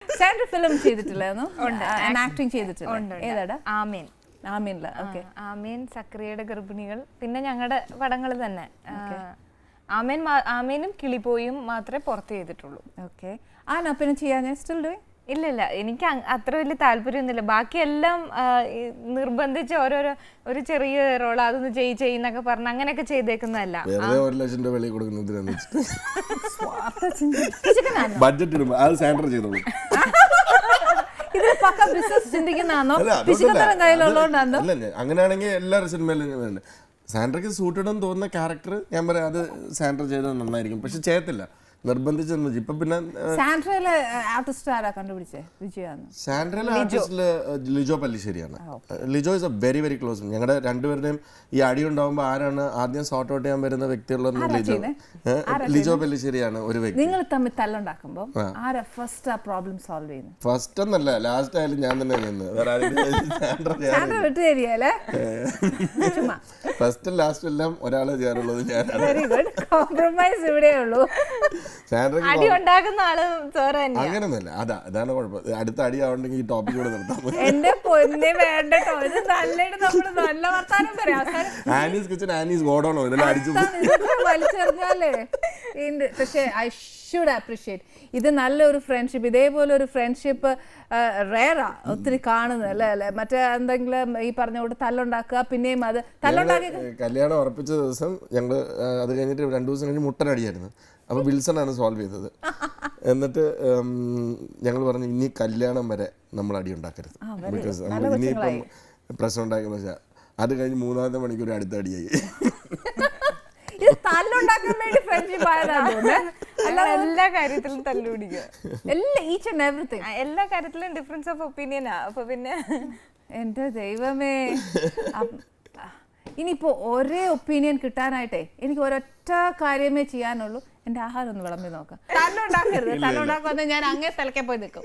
Sandra film ചെയ്തിട്ടില്ലായിരുന്നു? Acting ചെയ്തിട്ടില്ല. ഏതാടാ? ആമീൻ. ആമീനില്ല. Okay. ആമീൻ, സക്രിയയുടെ ഗർഭിണികൾ, പിന്നെ ഞങ്ങളുടെ പടങ്ങൾ തന്നെ. ആമീനും കിളിപോയും മാത്രമേ പുറത്ത് ചെയ്തിട്ടുള്ളൂ. ഓക്കെ. ആണോ പിന്നെ ചെയ്യാൻ സ്റ്റിൽ ഡൂയിങ്? ഇല്ല, എനിക്ക് അത്ര വലിയ താല്പര്യമൊന്നുമില്ല. ബാക്കിയെല്ലാം നിർബന്ധിച്ച് ഓരോരോ ഒരു ചെറിയ റോൾ അതൊന്ന് ചെയ്യുന്നൊക്കെ പറഞ്ഞ് അങ്ങനെയൊക്കെ ചെയ്തേക്കുന്നതല്ല. അങ്ങനെയാണെങ്കിൽ എല്ലാ സിനിമയിലും സാൻഡ്രയ്ക്ക് സൂട്ടഡ് എന്ന് തോന്നുന്ന ക്യാരക്ടർ ഞാൻ പറയാം അത് സാൻഡ്ര ചെയ്തത് നന്നായിരിക്കും. പക്ഷെ ചെയ്യത്തില്ല, നിർബന്ധിച്ചു. ഇപ്പൊ പിന്നെ സാൻഡ്രയിലെ ആർട്ടിസ്റ്റ് ആരാ കണ്ടുപിടിച്ചേ? വിജയാണ്. സാൻഡ്രയിലെ ആർട്ടിസ്റ്റില് ലിജോ പല്ലിശ്ശേരിയാണ്. Lijo is a very very close. ഞങ്ങളുടെ രണ്ടുപേരുടെയും ഈ അടി ഉണ്ടാവുമ്പോൾ ആരാണ് ആദ്യം സോർട്ട് ഔട്ട് ചെയ്യാൻ വരുന്ന വ്യക്തികളൊന്നും ലിജോ പല്ലിശ്ശേരിയാണ് ഒരു വ്യക്തി. നിങ്ങൾ തമ്മിൽ തല്ലുണ്ടാക്കുമ്പോൾ ആരാ ഫസ്റ്റ് ആ പ്രോബ്ലം സോൾവ് ചെയ്യുന്നത്? ഫസ്റ്റ് ഒന്നല്ല, ലാസ്റ്റ് ആയാലും ഞാൻ തന്നെ ചെയ്യുന്നത്. ഫസ്റ്റും ലാസ്റ്റും എല്ലാം ഒരാളെ ചെയ്യാറുള്ളത് ഞാനാണ്. Very good. കോംപ്രമൈസ് ഇവിടെയേ ഉള്ളൂ. അങ്ങനൊന്നുമല്ല, അതാണ് കുഴപ്പം. അടുത്ത അടി ആവണ്ടെങ്കിൽ ഈ ടോപ്പിക് കൂടെ നിർത്താം. എന്റെ പൊന്നെ വേണ്ടട്ടോ, ഇത് നല്ല വർത്താനം പറയാം. ആനീസ് കിച്ചൺ, ആനീസ് ഗോഡൗണോ ഇതെല്ലാം അടിച്ചു വലിച്ചെറിഞ്ഞാലേ. പക്ഷേ ഐ ഷുഡ് അപ്രീഷിയേറ്റ് ഇത് നല്ലൊരു ഫ്രണ്ട്ഷിപ്പ്. ഇതേപോലെ ഒരു ഫ്രണ്ട്ഷിപ്പ് റേറാ ഒത്തിരി കാണുന്നത് അല്ലേ? മറ്റേ എന്തെങ്കിലും ഈ പറഞ്ഞ കൊണ്ട് തല്ലുണ്ടാക്കുക, പിന്നെയും അത് തല്ലുണ്ടാക്കി. കല്യാണം ഉറപ്പിച്ച ദിവസം ഞങ്ങള് അത് കഴിഞ്ഞിട്ട് 2 ദിവസം കഴിഞ്ഞ് മുട്ടനടിയായിരുന്നു. അപ്പോൾ വിൽസണാണ് സോൾവ് ചെയ്തത്. എന്നിട്ട് ഞങ്ങൾ പറഞ്ഞു ഇനി കല്യാണം വരെ നമ്മൾ അടി ഉണ്ടാക്കരുത്, ബിക്കോസ് നമ്മൾ ഇനിയിപ്പം പ്രശ്നം ഉണ്ടാക്കുന്ന വെച്ചാൽ അത് കഴിഞ്ഞ് 3-ാമത്തെ മണിക്കൂർ അടുത്ത അടിയായി. എല്ലാ കാര്യത്തിലും തല്ലുപിടിക്കുക, എല്ലാ കാര്യത്തിലും ഡിഫറൻസ് ഓഫ് ഒപ്പീനിയനാ. അപ്പൊ പിന്നെ എന്റെ ദൈവമേ, ഇനിയിപ്പോ ഒരേ ഒപ്പീനിയൻ കിട്ടാനായിട്ടേ എനിക്ക് ഒരൊറ്റ കാര്യമേ ചെയ്യാനുള്ളൂ, എന്റെ ആഹാരം ഒന്ന് വിളമ്പി നോക്കാം. തല്ലുണ്ടാക്കരുത്, തല്ലുണ്ടാക്കുമെന്ന് ഞാൻ അങ്ങേ സ്ഥലക്കെ പോയി നിൽക്കും.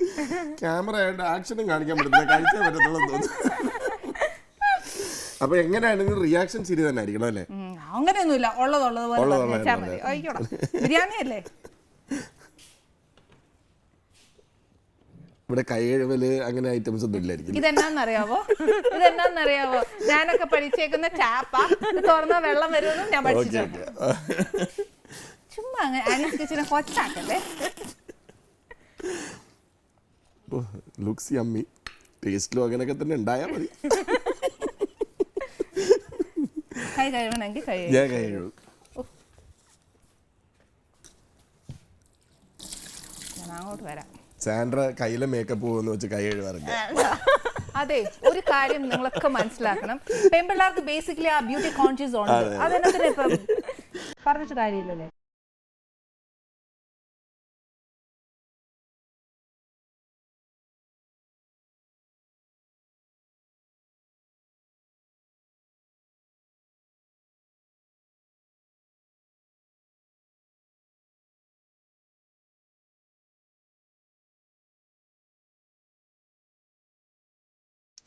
ക്യാമറ ആക്ഷനും കാണിക്കാൻ പറ്റില്ല, കഴിച്ചേ പറ്റത്തുള്ളൂ തോന്നുന്നു. അപ്പൊ എങ്ങനെയാണെങ്കിൽ റിയാക്ഷൻ ശരി തന്നെ ആയിരിക്കണം അല്ലേ? അങ്ങനെയൊന്നുമില്ല, ഉള്ളതുപോലെ ബിരിയാണി അല്ലേ. ഇവിടെ കൈകഴുകല് അങ്ങനെ ഐറ്റംസ് ഒന്നും ഇല്ലായിരിക്കും. ഇതെന്നാന്നറിയാവോ? ഞാനൊക്കെ പഠിച്ചേക്കുന്ന ടാപ്പാ, തുറന്ന വെള്ളം വരുമെന്നും ഞാൻ പഠിച്ചിട്ടുണ്ട്. ചുമ്മാ ആനീസ് കിച്ചനെ കൊച്ചാക്കല്ലേ. ലുക്സ് യമ്മി, ടേസ്റ്റിലും അങ്ങനെയൊക്കെ തന്നെ ഉണ്ടായാൽ മതി. കൈ കഴുകണമെങ്കിൽ ഞാൻ കൈ കഴുകും. ഞാൻ അങ്ങോട്ട് വരാം. സാൻഡ്ര കയ്യിലെ മേക്കപ്പ് പോകുന്ന വെച്ച് കൈ കഴുകാറുണ്ട്. അതെ, ഒരു കാര്യം നിങ്ങളൊക്കെ മനസ്സിലാക്കണം, പെൺപിള്ളേർക്ക് ബേസിക്കലി ആ ബ്യൂട്ടി കോൺഷ്യസ് ഉണ്ട്. അതിനകത്ത് ഇപ്പം പറഞ്ഞിട്ട് കാര്യമില്ലല്ലേ.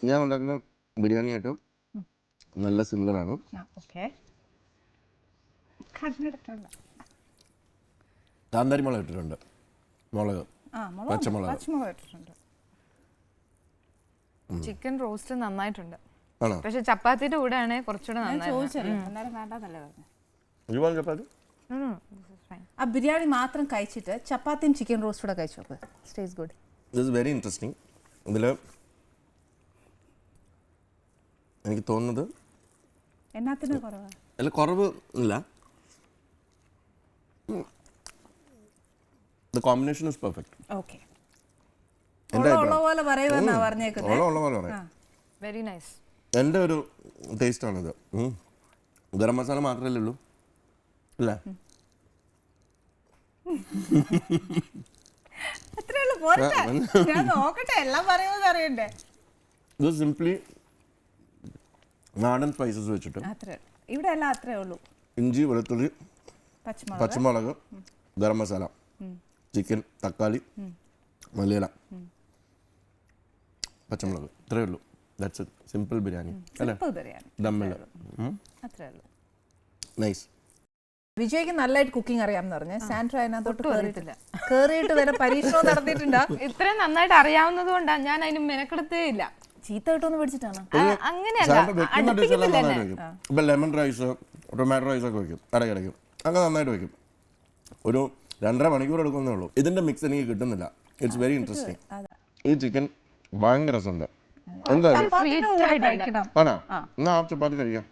ഞാൻ ഉണ്ടാക്കുന്ന ബിരിയാണി ആയിട്ടും നല്ല സിമിലറാണ്. കാന്താരി മുളക് ഇട്ടിട്ടുണ്ട്, മുളക്, പച്ചമുളക്. ചിക്കൻ റോസ്റ്റ് നന്നായിട്ടുണ്ട്, പക്ഷെ ചപ്പാത്തിയുടെ കൂടെ ആണ് കുറച്ചുകൂടെ നന്നായി. ആ ബിരിയാണി മാത്രം കഴിച്ചിട്ട് ചപ്പാത്തിയും ചിക്കൻ റോസ്റ്റൂടെ കഴിച്ചു നോക്ക്. Taste good. This is very interesting. ഇതിൽ എനിക്ക് തോന്നുന്നത് അല്ല കുറവ് ഇല്ല, the combination is perfect. Okay. ഉള്ള പോലെ പറയാം. Very nice. എൻ്റെ ഒരു ടേസ്റ്റ് ആണിത്. ഗരം മസാല മാത്രമല്ലേ ഉള്ളൂ അല്ലേ? ഇത് സിംപ്ലി നാടൻ സ്പൈസസ് വെച്ചിട്ട് ഇവിടെ എല്ലാം അത്രേ ഉള്ളൂ. ഇഞ്ചി, വെളുത്തുള്ളി, പച്ചമുളക്, ഗരം മസാല, ചിക്കൻ, തക്കാളി, മല്ലിയില, പച്ചമുളക്, ഇത്രയേ ഉള്ളൂ. That's it. സിമ്പിൾ ബിരിയാണി അല്ലേ? സിമ്പിൾ ബിരിയാണി, ദമ്മിൽ. അത്രേ ഉള്ളൂ. നൈസ്. വിജയ്ക്ക് നല്ലതായിട്ട് കുക്കിംഗ് അറിയാമെന്ന് പറഞ്ഞു. സാൻഡ്ര അതിനകത്തോട്ട് കേറിയിട്ട് വരെ പരീക്ഷണം നടത്തിയിട്ടുണ്ടോ? ഇത്രയും നന്നായിട്ട് അറിയാവുന്നത് കൊണ്ടാണ് ഞാൻ അതിന് മെനക്കെടുത്തേ ഇല്ല. ചീത്ത കിട്ടുമെന്ന് പഠിച്ചിട്ടാണ്. ഇപ്പൊ ലെമൺ റൈസ്, ടൊമാറ്റോ റൈസ് ഒക്കെ വെക്കും ഇടയ്ക്കിടയ്ക്കും, അങ്ങനെ നന്നായിട്ട് വെക്കും. ഒരു 2.5 മണിക്കൂർ എടുക്കുന്നേ ഉള്ളൂ. ഇതിന്റെ മിക്സ് എനിക്ക് കിട്ടുന്നില്ല. It's very interesting. ഈ ചിക്കൻ ഭയങ്കര രസമുണ്ട്. എന്തായാലും ആണോ? എന്നാ ആ ചപ്പാത്തി കഴിക്കാം.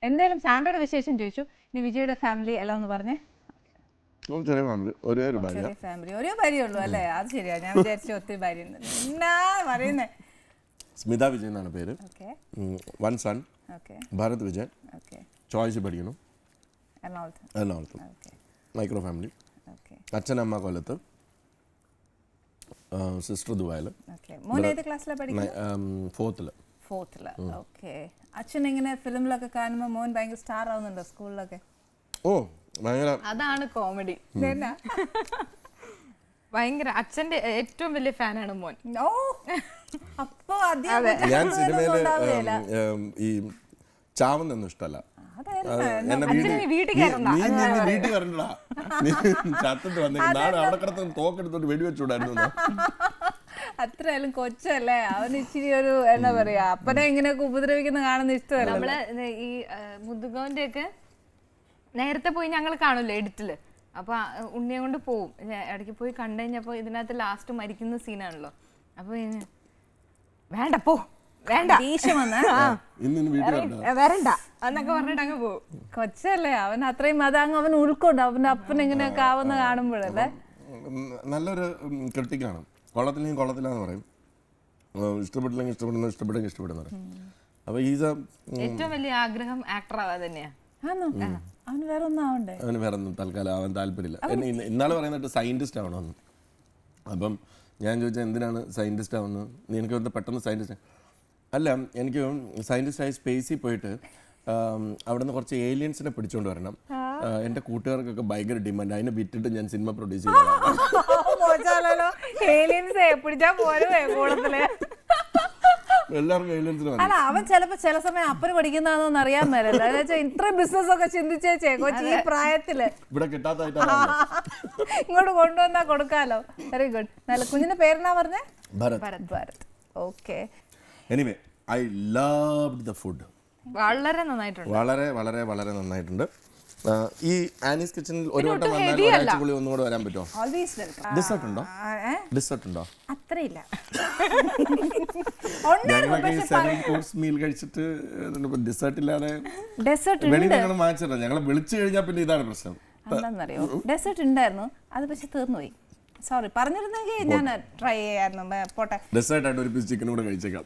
എന്തായാലും സാൻഡ്രയുടെ വിശേഷം ചോദിച്ചു. ഇനി വിജയുടെ ഫാമിലി എല്ലാം ഒന്ന് പറഞ്ഞേ. ചെറിയ ഫാമിലി, ഒരേ ഫാമിലി, ഒരേ ഭാര്യ ഉള്ളൂ അല്ലേ? അത് ശരിയാ, ഞാൻ വിചാരിച്ചു ഒത്തിരി ഭാര്യ പറയുന്നേ. സ്മിത വിജയ് എന്നാണ് പേര്. 1 son, ഭാരത് വിജയ്, ചോയ്സ് പഠിക്കണം, എറണാകുളത്ത്. Micro family. അച്ഛൻ അമ്മ കൊല്ലത്ത്, സിസ്റ്റർ ദുബായില്. ഫോർത്തില്. ഓക്കെ. അച്ഛൻ ഇങ്ങനെ ഫിലിമിലൊക്കെ കാണുമ്പോൾ മോൻ ഭയങ്കര സ്റ്റാർ ആവുന്നുണ്ടോ സ്കൂളിലൊക്കെ? ഓ ഭയങ്കര. അതാണ് കോമഡി. ഭയങ്കര അച്ഛന്റെ ഏറ്റവും വലിയ ഫാനാണ് മോൻ. അപ്പൊ ഞാൻ സിനിമയില് ഈ ചാവുന്നൊന്നും ഇഷ്ടമല്ല. എന്നെ വീട്ടിൽ വരണ്ട, ചത്തിട്ട് വന്നേക്കും, നാളെ അവിടെ കിടന്ന് തോക്കെടുത്തോട്ട് വെടിവെച്ചൂടായിരുന്നു. അത്രയായാലും കൊച്ചല്ലേ, അവന് ഇച്ചിരി ഒരു എന്താ പറയാ, അപ്പനെ ഇങ്ങനെയൊക്കെ ഉപദ്രവിക്കുന്ന കാണുന്ന ഇഷ്ടമല്ല. നമ്മള് ഈ മുതുകോന്റെ ഒക്കെ നേരത്തെ പോയി ഞങ്ങൾ കാണൂല്ലോ എഡിറ്റില്. അപ്പൊ ഉണ്ണിയെ കൊണ്ട് പോവും, ഇടയ്ക്ക് പോയി കണ്ടു കഴിഞ്ഞപ്പോ ഇതിനകത്ത് ലാസ്റ്റ് മരിക്കുന്ന സീനാണല്ലോ. അപ്പൊ വേണ്ട പോ, വേണ്ട വരണ്ട എന്നൊക്കെ പറഞ്ഞിട്ട് അങ്ങ് പോവും. കൊച്ചല്ലേ, അവൻ അത്രയും അതങ്ങ് അവൻ ഉൾക്കൊണ്ട് അവന്റെ അപ്പൻ ഇങ്ങനെയൊക്കെ ആവുന്ന കാണുമ്പോഴല്ലേ. നല്ലൊരു ക്രിട്ടിക്കാണ്. കൊള്ളത്തില്ലെങ്കിൽ കൊള്ളത്തില്ലാന്ന് പറയും, ഇഷ്ടപ്പെട്ടില്ലെങ്കിൽ ഇഷ്ടപ്പെടുന്നു, ഇഷ്ടപ്പെട്ടെങ്കിൽ ഇഷ്ടപ്പെടുന്നു പറയും. അപ്പൊ ഏറ്റവും വലിയ ആഗ്രഹം ആക്ടർ ആവാ തന്നെയാ. അവന് വേറെ ഒന്നും ആവണ്ടേ? അവന് വേറെ ഒന്നും തൽക്കാലം ആവാൻ താല്പര്യമില്ല. ഇന്നാള് പറയുന്നിട്ട് സയന്റിസ്റ്റ് ആവണമെന്ന്. അപ്പം ഞാൻ ചോദിച്ചാൽ എന്തിനാണ് സയന്റിസ്റ്റ് ആവുന്നത്? എനിക്ക് വന്ന് പെട്ടെന്ന് സയന്റിസ്റ്റ് അല്ല, എനിക്ക് സയന്റിസ്റ്റായി സ്പേസിൽ പോയിട്ട് അവിടെ നിന്ന് കുറച്ച് ഏലിയൻസിനെ പിടിച്ചോണ്ട് വരണം. എന്റെ കൂട്ടുകാർക്കൊക്കെ ഭയങ്കര ഡിമാൻഡ്, അതിനെ വിറ്റിട്ട് ഞാൻ സിനിമ പ്രൊഡ്യൂസ് ചെയ്തു. എല്ലാവർക്കും ഏലിയൻസിന് അല്ല, അവൻ ചിലപ്പോ ചില സമയം അപ്പന് പഠിക്കുന്നതാണെന്ന് അറിയാൻ മേലല്ലോ. ഇത്രയും ബിസിനസ് ഒക്കെ ചിന്തിച്ചേ കൊച്ചി ഈ പ്രായത്തില് ഇവിടെ കിട്ടാത്തായിട്ടാണ് ഇങ്ങോട്ട് കൊണ്ടുവന്നാ കൊടുക്കാലോ. Very good. നല്ല കുഞ്ഞിന്റെ പേരെന്നാ പറഞ്ഞേ? Bharat. Okay. Anyway, I loved the food. വളരെ നന്നായിട്ടുണ്ട്. വളരെ വളരെ വളരെ നന്നായിട്ടുണ്ട്. ഈ ആനീസ് കിച്ചണിൽ ഒരു വട്ടം വന്നാൽ ഒരാഴ്ചക്കുള്ളിൽ ഒന്നുകൂടെ വരാൻ പറ്റുമോ? ഡിസേർട്ട് ഉണ്ടോ? ഡിസേർട്ട് ഉണ്ടോ? അത്രയില്ല. ഞങ്ങളൊക്കെ ഈ 7 course മീൽ കഴിച്ചിട്ട് ഡിസേർട്ട് ഇല്ലാതെ വെളിയിൽ ഞങ്ങൾ വാങ്ങിച്ചില്ല. ഞങ്ങളെ വിളിച്ചു കഴിഞ്ഞാൽ പിന്നെ ഇതാണ് പ്രശ്നം. എന്താണെന്നറിയോ, ഡെസേർട്ട് ഉണ്ടായിരുന്നു, അത് പക്ഷെ തീർന്നുപോയി. സോറി, പറഞ്ഞിരുന്നെങ്കിൽ ഞാൻ ട്രൈ ചെയ്യായിരുന്നു. പോട്ടെ, ഡെസേർട്ട് ആയിട്ട് ഒരു പീസ് ചിക്കൻ കൂടെ കഴിച്ചേക്കാം.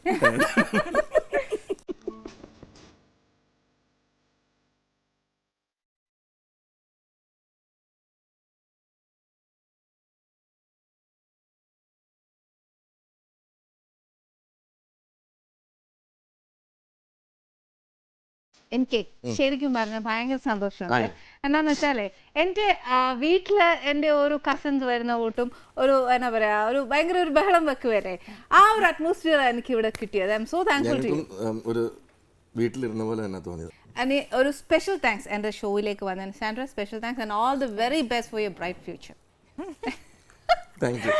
എനിക്ക് ശരിക്കും പറഞ്ഞ ഭയങ്കര സന്തോഷമുണ്ട്. എന്താന്ന് വെച്ചാലേ, എന്റെ വീട്ടില് എന്റെ ഒരു കസിൻസ് വരുന്ന കൂട്ടും ഒരു എന്താ പറയാ, ഒരു ഭയങ്കര ഒരു ബഹളം വെക്കുവല്ലേ, ആ ഒരു അറ്റ്മോസ്ഫിയർ എനിക്ക് ഇവിടെ കിട്ടിയത്. I'm so thankful to you. ഒരു വീട്ടിലിരുന്ന പോലെ തന്നെ തോന്നിയത്. ആൻഡ് ഒരു സ്പെഷ്യൽ താങ്ക്സ് എന്റെ ഷോയിലേക്ക് വന്നതിന്. Sandra, special thanks and all the very best for your bright future. Thank you.